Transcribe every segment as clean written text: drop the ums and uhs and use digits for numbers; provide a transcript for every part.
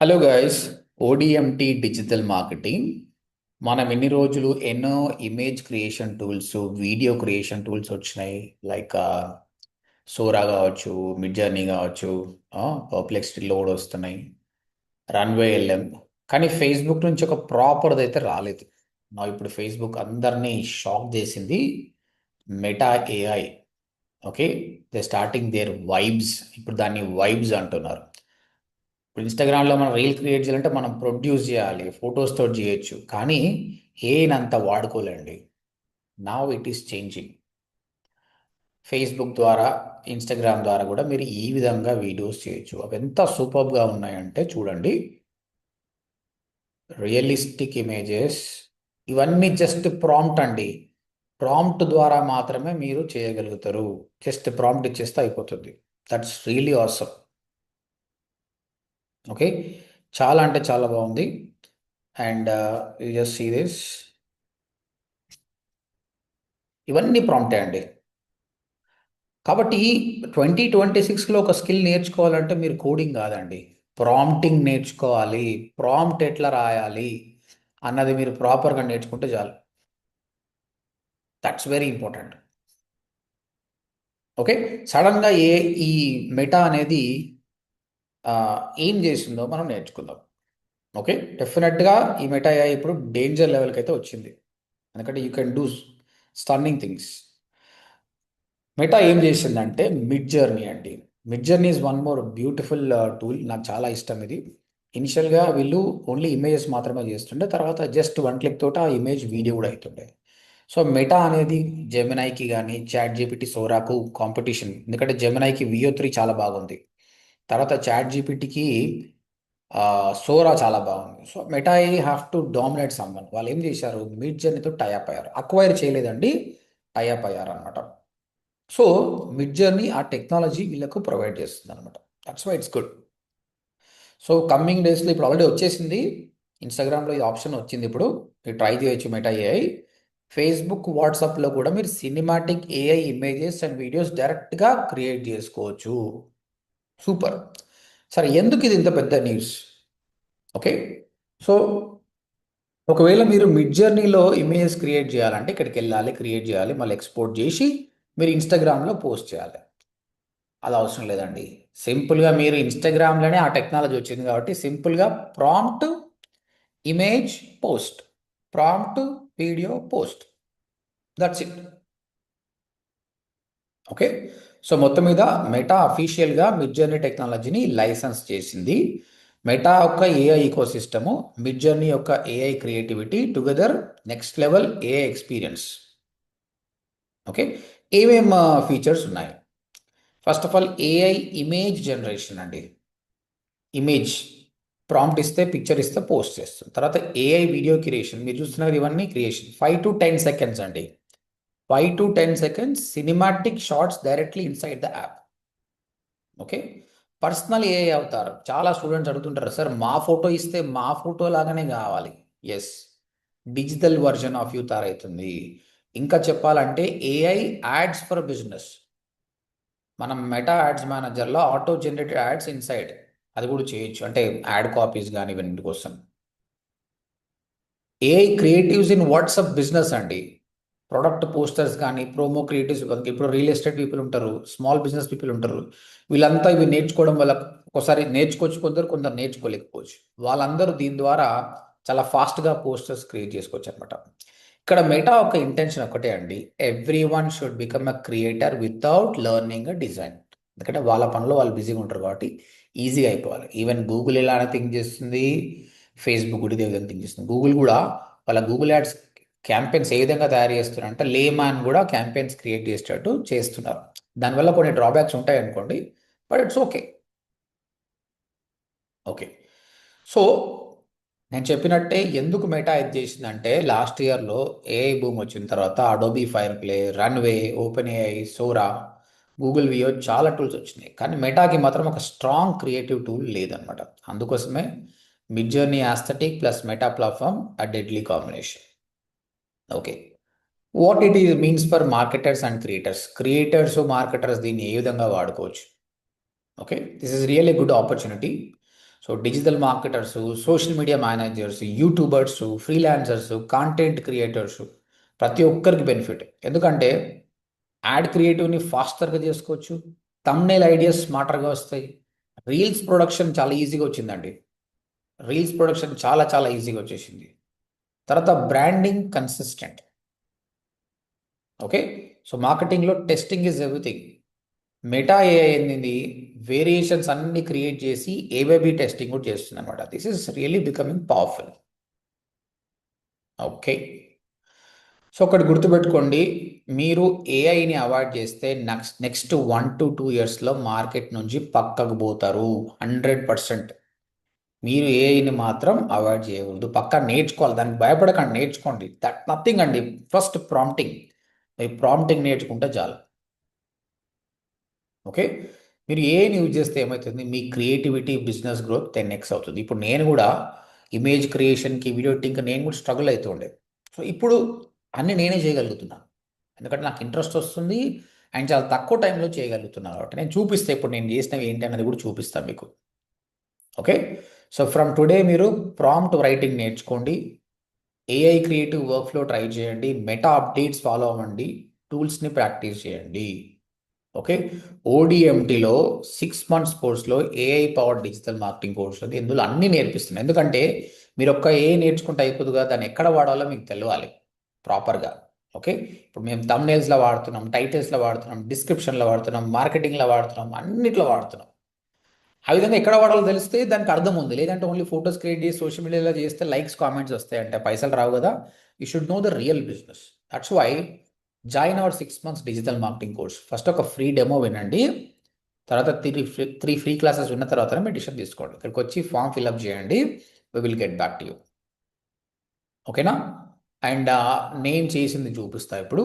Hello guys, ODMT digital marketing. మనం ఇన్ని రోజులు ఎన్నో image creation tools, video creation tools వచ్చినాయి. లైక్ సోరా కావచ్చు, మిడ్ జర్నీ కావచ్చు, పర్ప్లెక్సిటీలో కూడా వస్తున్నాయి, రన్వే ఎల్ఎం. కానీ ఫేస్బుక్ నుంచి ఒక ప్రాపర్ది అయితే రాలేదు. నా ఇప్పుడు ఫేస్బుక్ అందరినీ షాక్ చేసింది Meta AI. Okay, they starting their vibes. ఇప్పుడు దాన్ని వైబ్స్ అంటున్నారు. ఇప్పుడు ఇన్స్టాగ్రామ్లో మనం రీల్ క్రియేట్ చేయాలంటే మనం ప్రొడ్యూస్ చేయాలి, ఫొటోస్ తోటి చేయొచ్చు, కానీ ఏనంత వాడుకోలేండి. Now it is changing. Facebook ద్వారా, ఇన్స్టాగ్రామ్ ద్వారా కూడా మీరు ఈ విధంగా వీడియోస్ చేయొచ్చు. అవి ఎంత సూపర్గా ఉన్నాయంటే చూడండి. రియలిస్టిక్ ఇమేజెస్, ఇవన్నీ జస్ట్ ప్రాంప్ట్ అండి. ప్రాంప్ట్ ద్వారా మాత్రమే మీరు చేయగలుగుతారు. జస్ట్ ప్రాంప్ట్ ఇచ్చేస్తే అయిపోతుంది. That's really awesome. ఓకే, చాలా అంటే చాలా బాగుంది. And you just see this. ఇవన్నీ ప్రాంప్టే అండి. కాబట్టి 2026లో ఒక స్కిల్ నేర్చుకోవాలంటే మీరు కోడింగ్ కాదండి, ప్రాంప్టింగ్ నేర్చుకోవాలి. ప్రాంప్ట్ ఎట్లా రాయాలి అన్నది మీరు ప్రాపర్గా నేర్చుకుంటే చాలు. That's very important. ఓకే, సడన్గా ఈ మెటా అనేది ఆ, ఏం చేసిందో మనం నేర్చుకుందాం. ఓకే, డెఫినెట్గా ఈ మెటా AI ఇప్పుడు డేంజర్ లెవెల్కి అయితే వచ్చింది. ఎందుకంటే you can do stunning things. Meta ఏం చేసిందంటే మిడ్ జర్నీ అండి. Mid journey is one more beautiful tool. నాకు చాలా ఇష్టం ఇది. ఇనిషియల్గా వీళ్ళు ఓన్లీ ఇమేజెస్ మాత్రమే చేస్తుండే, తర్వాత జస్ట్ వన్ క్లిక్ తోట ఆ ఇమేజ్ వీడియో కూడా అవుతుండే. సో మెటా అనేది జెమినైకి కానీ చాట్ జీపీటీ సోరాకు కాంపిటీషన్. ఎందుకంటే జెమినైకి VO3 చాలా బాగుంది, తర్వాత చాట్ జీపీటీకి సోరా చాలా బాగుంది. So Meta I have to dominate someone. వాళ్ళు ఏం చేశారు, మిడ్ జర్నీతో టైఅప్ అయ్యారు. అక్వైర్ చేయలేదండి, టైఅప్ అయ్యారు అనమాట. సో మిడ్ జర్నీ ఆ టెక్నాలజీ వీళ్ళకు ప్రొవైడ్ చేస్తుంది అనమాట. That's why it's good. So coming డేస్లో ఇప్పుడు ఆల్రెడీ వచ్చేసింది. ఇన్స్టాగ్రామ్లో ఈ ఆప్షన్ వచ్చింది. ఇప్పుడు మీరు ట్రై చేయొచ్చు మెటా ఏఐ. ఫేస్బుక్, వాట్సాప్లో కూడా మీరు cinematic AI images and videos డైరెక్ట్గా క్రియేట్ చేసుకోవచ్చు. సూపర్. సరే, ఎందుకు ఇది ఇంత పెద్ద న్యూస్? ఓకే, సో ఒకవేళ మీరు మిడ్ జర్నీలో ఇమేజెస్ క్రియేట్ చేయాలంటే ఇక్కడికి వెళ్ళాలి, క్రియేట్ చేయాలి, మళ్ళీ ఎక్స్పోర్ట్ చేసి మీరు ఇన్స్టాగ్రామ్లో పోస్ట్ చేయాలి. అది అవసరం లేదండి. సింపుల్గా మీరు ఇన్స్టాగ్రామ్లోనే ఆ టెక్నాలజీ వచ్చింది కాబట్టి సింపుల్గా prompt image post, prompt video post, that's it. Okay, so మొత్తం మీద మెటా అఫీషియల్గా మిడ్ జర్నీ టెక్నాలజీని లైసెన్స్ చేసింది. మెటా యొక్క ఏఐ ఈకోసిస్టము, మిడ్ జర్నీ యొక్క AI creativity together next level AI experience. Okay, ఏమేం ఫీచర్స్ ఉన్నాయి? First of all AI image generation అండి. ఇమేజ్ ప్రాంప్ట్ ఇస్తే, పిక్చర్ ఇస్తే పోస్ట్ చేస్తుంది. తర్వాత ఏఐ వీడియో క్రియేషన్, మీరు చూస్తున్నారు ఇవన్నీ క్రియేషన్ 5 to 10 seconds అండి. 5 to 10 seconds cinematic shorts directly inside the app. Okay, personal AI అవుతారు. చాలా స్టూడెంట్స్ అడుగుతుంటారు, సార్ మా ఫోటో ఇస్తే మా ఫోటో లాగానే కావాలి. Yes, digital version of you తయారవుతుంది. ఇంకా చెప్పాలంటే ఏఐ యాడ్స్ ఫర్ బిజినెస్. మనం మెటా యాడ్స్ మేనేజర్లో ఆటో జనరేటెడ్ యాడ్స్ ఇన్సైడ్ అది కూడా చేయొచ్చు, అంటే యాడ్ కాపీస్ కానీ ఇవన్నీ కోసం. AI creatives in WhatsApp business అండి. ప్రొడక్ట్ పోస్టర్స్ కానీ, ప్రోమో క్రియేటివ్స్. ఇప్పుడు రియల్ ఎస్టేట్ పీపుల్ ఉంటారు, స్మాల్ బిజినెస్ పీపుల్ ఉంటారు. వీళ్ళంతా ఇవి నేర్చుకోవడం వల్ల ఒకసారి నేర్చుకోవచ్చు, కొందరు కొందరు నేర్చుకోలేకపోవచ్చు. వాళ్ళందరూ దీని ద్వారా చాలా ఫాస్ట్గా పోస్టర్స్ క్రియేట్ చేసుకోవచ్చు అనమాట. ఇక్కడ మెటా ఒక ఇంటెన్షన్ ఒకటే అండి, every one should become a creator without learning a design. ఎందుకంటే వాళ్ళ పనిలో వాళ్ళు బిజీగా ఉంటారు కాబట్టి ఈజీగా అయిపోవాలి. ఈవెన్ గూగుల్ ఎలా థింక్ చేస్తుంది, ఫేస్బుక్ కూడా ఇదే విధంగా థింక్ చేస్తుంది. గూగుల్ కూడా వాళ్ళ గూగుల్ యాడ్స్ క్యాంపెయిన్స్ ఏ విధంగా తయారు చేస్తున్నారు అంటే లేమాన్ కూడా క్యాంపెయిన్స్ క్రియేట్ చేసేటట్టు చేస్తున్నారు. దానివల్ల కొన్ని డ్రాబ్యాక్స్ ఉంటాయి అనుకోండి, but it's okay. Okay, so నేను చెప్పినట్టే ఎందుకు మెటా ఇది చేసిందంటే లాస్ట్ ఇయర్లో ఏఐ బూమ్ వచ్చిన తర్వాత Adobe fire play, runway, open AI, Sora, Google Veo చాలా టూల్స్ వచ్చినాయి. కానీ మెటాకి మాత్రం ఒక స్ట్రాంగ్ క్రియేటివ్ టూల్ లేదనమాట. అందుకోసమే mid journey aesthetic plus meta platform a deadly combination. Okay, what it is means for marketers and creators. Marketers దీన్ని ఏ విధంగా వాడుకోవచ్చు? Okay, this is really good opportunity. So digital marketers, social media managers, YouTubers, freelancers, content creators, ప్రతి ఒక్కరికి benefit. ఎందుకంటే add క్రియేటివ్ని ఫాస్టర్గా చేసుకోవచ్చు, thumbnail ideas స్మార్టర్గా వస్తాయి, reels production చాలా ఈజీగా వచ్చిందండి. రీల్స్ ప్రొడక్షన్ చాలా చాలా ఈజీగా వచ్చేసింది. తర్వాత బ్రాండింగ్ కన్సిస్టెంట్. ఓకే, సో మార్కెటింగ్లో testing is everything. Meta AI అనేది వేరియేషన్స్ అన్ని క్రియేట్ చేసి ఏబైబి టెస్టింగ్ కూడా చేస్తుంది అనమాట. This is really becoming powerful. Okay, so ఒకటి గుర్తుపెట్టుకోండి, మీరు ఏఐని అవాయిడ్ చేస్తే నెక్స్ట్ 1 to 2 yearsలో మార్కెట్ నుంచి పక్కకు పోతారు 100%. మీరు ఏఐని మాత్రం అవాయిడ్ చేయకూడదు, పక్కా నేర్చుకోవాలి, దానికి భయపడకండి, నేర్చుకోండి. దట్ నథింగ్ అండి. ఫస్ట్ ప్రాంప్టింగ్, మీరు ప్రాంప్టింగ్ నేర్చుకుంటే చాలు. ఓకే, మీరు ఏఐని యూజ్ చేస్తే ఏమవుతుంది, మీ క్రియేటివిటీ, బిజినెస్ గ్రోత్ 10x అవుతుంది. ఇప్పుడు నేను కూడా ఇమేజ్ క్రియేషన్కి, వీడియో ఎడిటింగ్కి నేను కూడా స్ట్రగుల్ అవుతుండే. సో ఇప్పుడు అన్నీ నేనే చేయగలుగుతున్నాను, ఎందుకంటే నాకు ఇంట్రెస్ట్ వస్తుంది అండ్ చాలా తక్కువ టైంలో చేయగలుగుతున్నాను. కాబట్టి నేను చూపిస్తే ఇప్పుడు నేను చేసినవి ఏంటి అన్నది కూడా చూపిస్తాను మీకు. ఓకే, సో ఫ్రమ్ టుడే మీరు ప్రాంప్ట్ రైటింగ్ నేర్చుకోండి, ఏఐ క్రియేటివ్ వర్క్ఫ్లో ట్రై చేయండి, మెటా అప్డేట్స్ ఫాలో అవ్వండి, టూల్స్ని ప్రాక్టీస్ చేయండి. ఓకే, ఓడిఎంటీలో 6 months కోర్స్లో AI power digital marketing course ఉంది. ఇందులో అన్నీ నేర్పిస్తున్నాను. ఎందుకంటే మీరు ఒక్క ఏఐ నేర్చుకుంటే అయిపోతుందిగా, దాన్ని ఎక్కడ వాడాలో మీకు తెలియాలి ప్రాపర్గా. ఓకే, ఇప్పుడు మేము థంబ్నెయిల్స్లో వాడుతున్నాం, టైటిల్స్లో వాడుతున్నాం, డిస్క్రిప్షన్లో వాడుతున్నాం, మార్కెటింగ్లో వాడుతున్నాం, అన్నిట్లో వాడుతున్నాం. ఆ విధంగా ఎక్కడ వాడాలో తెలిస్తే దానికి అర్థం ఉంది. లేదంటే ఓన్లీ ఫొటోస్ క్రియేట్ చేసి సోషల్ మీడియాలో చేస్తే లైక్స్, కామెంట్స్ వస్తాయి, అంటే పైసలు రావు కదా. You should know the real business. That's why join our 6 months digital marketing course. First ఒక ఫ్రీ డెమో వినండి, తర్వాత త్రీ ఫ్రీ క్లాసెస్ విన్న తర్వాత మీరు డిసిషన్ తీసుకోండి. ఇక్కడికి వచ్చి ఫామ్ ఫిల్అప్ చేయండి, we will get back to you. ఓకేనా? అండ్ నేను చేసింది చూపిస్తా ఇప్పుడు.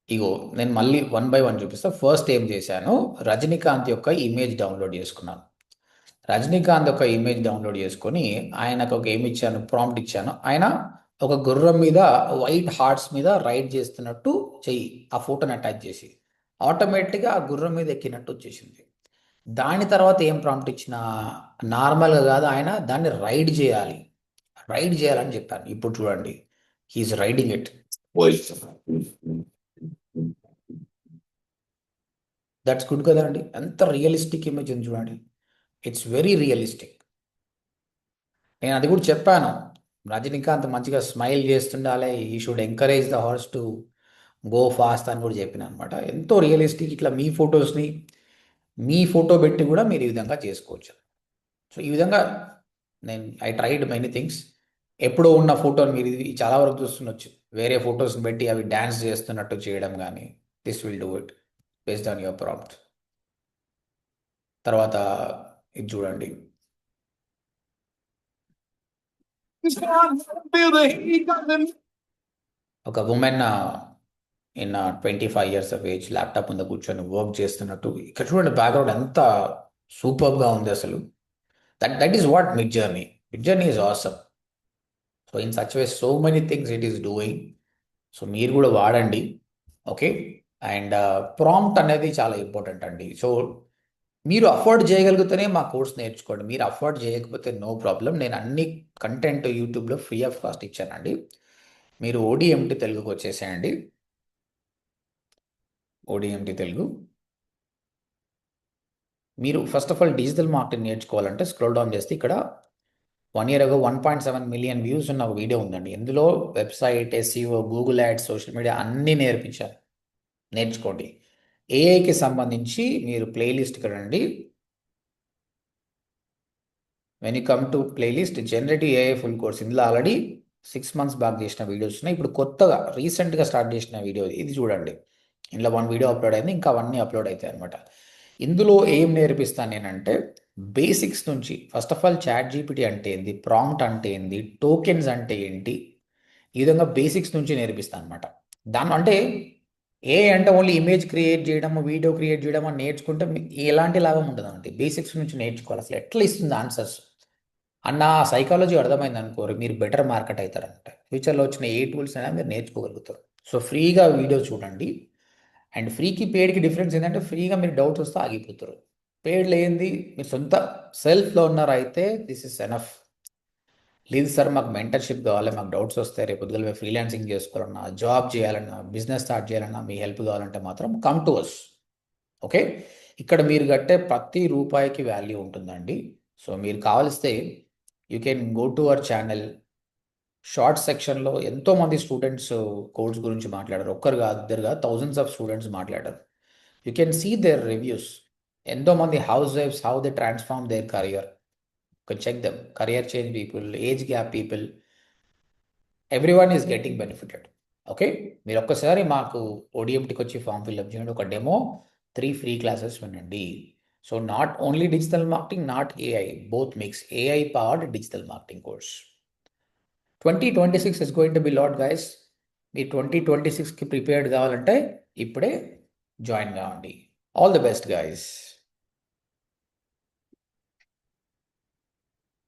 ఇగో నేను మళ్ళీ 1 by 1 చూపిస్తా. ఫస్ట్ ఏం చేశాను, రజనీకాంత్ యొక్క ఇమేజ్ డౌన్లోడ్ చేసుకున్నాను. రజనీకాంత్ ఒక ఇమేజ్ డౌన్లోడ్ చేసుకొని ఆయనకు ఒక ఏమి ఇచ్చాను, ప్రాంప్ట్ ఇచ్చాను. ఆయన ఒక గుర్రం మీద వైట్ హార్ట్స్ మీద రైడ్ చేస్తున్నట్టు చెయ్యి, ఆ ఫోటోని అటాచ్ చేసి ఆటోమేటిక్గా ఆ గుర్రం మీద ఎక్కినట్టు వచ్చేసింది. దాని తర్వాత ఏం ప్రాంప్ట్ ఇచ్చిన, నార్మల్గా కాదు, ఆయన దాన్ని రైడ్ చేయాలి, రైడ్ చేయాలని చెప్పాను. ఇప్పుడు చూడండి, he's riding it. That's good కదండి, ఎంత రియలిస్టిక్ ఇమేజ్ ఉంది చూడండి. It's very realistic. నేను అది కూడా చెప్పాను, రజనీకాంత్ మంచిగా స్మైల్ చేస్తుండాలి, he should encourage the horse to go fast అని కూడా చెప్పిన అనమాట. ఎంతో రియలిస్టిక్. ఇట్లా మీ ఫొటోస్ని, మీ ఫోటో పెట్టి కూడా మీరు ఈ విధంగా చేసుకోవచ్చు. సో ఈ విధంగా ఐ ట్రైడ్ మెనీ థింగ్స్. ఎప్పుడో ఉన్న ఫోటోని మీరు ఇది చాలా వరకు చూస్తుండొచ్చు, వేరే ఫొటోస్ని పెట్టి అవి డ్యాన్స్ చేస్తున్నట్టు చేయడం కానీ. This will do it based on your prompt. తర్వాత ఇది చూడండి, ఒక women in 25 years of age laptop ముందు కూర్చొని వర్క్ చేస్తున్నట్టు. ఇక్కడ చూడండి, బ్యాక్గ్రౌండ్ ఎంత సూపర్గా ఉంది అసలు. That is what mid journey. Mid journey is awesome. So in such way so many things it is doing. So మీరు కూడా వాడండి. ఓకే, అండ్ ప్రాంప్ట్ అనేది చాలా ఇంపార్టెంట్ అండి. సో మీరు అఫోర్డ్ చేయగలిగితేనే మా కోర్స్ నేర్చుకోండి, మీరు అఫోర్డ్ చేయకపోతే నో ప్రాబ్లం. నేను అన్ని కంటెంట్ యూట్యూబ్లో ఫ్రీ ఆఫ్ కాస్ట్ ఇచ్చానండి. మీరు ఓడిఎంటి తెలుగుకి వచ్చేసేయండి. ఓడిఎంటి తెలుగు. మీరు first of all digital marketing నేర్చుకోవాలంటే స్క్రోల్ డౌన్ చేస్తే ఇక్కడ 1 year ago 1.7 million వ్యూస్ ఉన్న ఒక వీడియో ఉందండి. ఇందులో website, SEO, Google ads, social media అన్నీ నేర్పించాను. నేర్చుకోండి. ఏఐకి సంబంధించి మీరు ప్లేలిస్ట్కి రండి. When you come to playlist, generative AI full course, ఇందులో ఆల్రెడీ 6 months బ్యాక్ చేసిన వీడియోస్ ఉన్నాయి. ఇప్పుడు కొత్తగా రీసెంట్గా స్టార్ట్ చేసిన వీడియో ఇది చూడండి. ఇందులో 1 వీడియో అప్లోడ్ అయింది, ఇంకా అవన్నీ అప్లోడ్ అవుతాయి అనమాట. ఇందులో ఏం నేర్పిస్తాను నేనంటే, బేసిక్స్ నుంచి first of all chat GPT అంటే ఏంది, ప్రాంప్ట్ అంటే ఏంది, టోకెన్స్ అంటే ఏంటి, ఈ విధంగా బేసిక్స్ నుంచి నేర్పిస్తాను అనమాట. దాని అంటే ఏ అంటే ఓన్లీ ఇమేజ్ క్రియేట్ చేయడం, వీడియో క్రియేట్ చేయడం అని నేర్చుకుంటే ఎలాంటి లాభం ఉండదు అంటే. బేసిక్స్ నుంచి నేర్చుకోవాలి, అసలు ఎట్లా ఇస్తుంది ఆన్సర్స్ అన్న సైకాలజీ అర్థమైంది అనుకోరు, మీరు బెటర్ మార్కెట్ అవుతారంట. ఫ్యూచర్లో వచ్చిన ఏ టూల్స్ అయినా మీరు నేర్చుకోగలుగుతారు. సో ఫ్రీగా వీడియో చూడండి. అండ్ ఫ్రీకి పేడ్కి డిఫరెన్స్ ఏంటంటే, ఫ్రీగా మీరు డౌట్స్ వస్తే ఆగిపోతారు. పెయిడ్ లేనిది మీరు సొంత సెల్ఫ్లో ఉన్నారైతే దిస్ ఇస్ ఎనఫ్. లేదు సార్ మాకు మెంటర్షిప్ కావాలి, మాకు డౌట్స్ వస్తాయి, రేపు పొద్దుగల మేము ఫ్రీలాన్సింగ్ చేసుకోవాలన్నా, జాబ్ చేయాలన్నా, బిజినెస్ స్టార్ట్ చేయాలన్నా మీ హెల్ప్ కావాలంటే మాత్రం కమ్ టు అస్. ఓకే, ఇక్కడ మీరు కట్టే ప్రతి రూపాయికి వాల్యూ ఉంటుందండి. సో మీరు కావలిస్తే you can go to our channel. Short సెక్షన్లో ఎంతోమంది స్టూడెంట్స్ కోర్స్ గురించి మాట్లాడారు. ఒక్కరు కాదు, ఇద్దరు కాదు, థౌజండ్స్ ఆఫ్ స్టూడెంట్స్ మాట్లాడారు. You can see their reviews. ఎంతోమంది హౌస్ వైఫ్స్ how they transform their career. You can check them. Career change people, age gap people, everyone is getting benefited. Okay, మీరు ఒక్కసారి మాకు ఓడిఎంటీకి వచ్చి ఫామ్ ఫిల్అప్ చేయండి. ఒక డెమో, 3 ఫ్రీ క్లాసెస్ వినండి. So not only digital marketing, not AI, both mix, AI powered digital marketing course. 2026 is going to be lot guys. Me 2026కి prepared కావాలంటే ఇప్పుడే జాయిన్ కావండి. All the best guys.